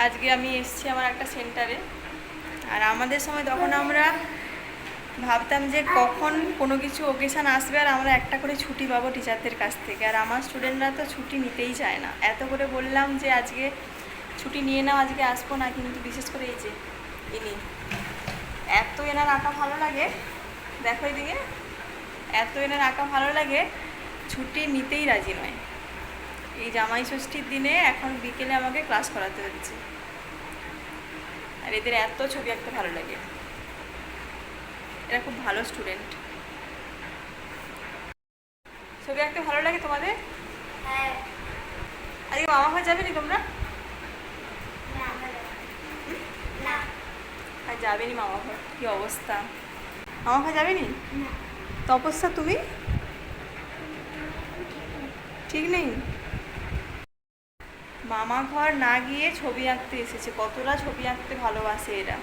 আজকে আমি এসেছি আমার একটা সেন্টারে। আর আমাদের সময় তখন আমরা ভাবতাম যে কখন কোনো কিছু ওকেশান আসবে আর আমরা একটা করে ছুটি পাবো টিচারদের কাছ থেকে। আর আমার স্টুডেন্টরা তো ছুটি নিতেই চায় না। এত করে বললাম যে আজকে ছুটি নিয়ে নাও, আজকে আসবো না, কিন্তু বিশেষ করে এই যে ইনি, এত এনার আঁকা ভালো লাগে, দেখো এদিকে, এত এনার আঁকা ভালো লাগে, ছুটি নিতেই রাজি নয়। এই জামাই ষষ্ঠীর দিনে এখন বিকেলে আমাকে ক্লাস করাতে হচ্ছে। আর এদের এত ছবি আঁকতে ভালো লাগে, এরা খুব ভালো স্টুডেন্ট। ছবি আঁকতে ভালো লাগে তোমাদের? হ্যাঁ। আজকে মামা ঘর যাবে নি তোমরা? না। আর যাবে নি মামা ঘর? কি অবস্থা, মামা ঘর যাবে নি? তপস্যা তুমি ঠিক নেই? মামা ঘর না গিয়ে ছবি আঁকতে এসেছে। কতটা ছবি আঁকতে ভালোবাসে এরা।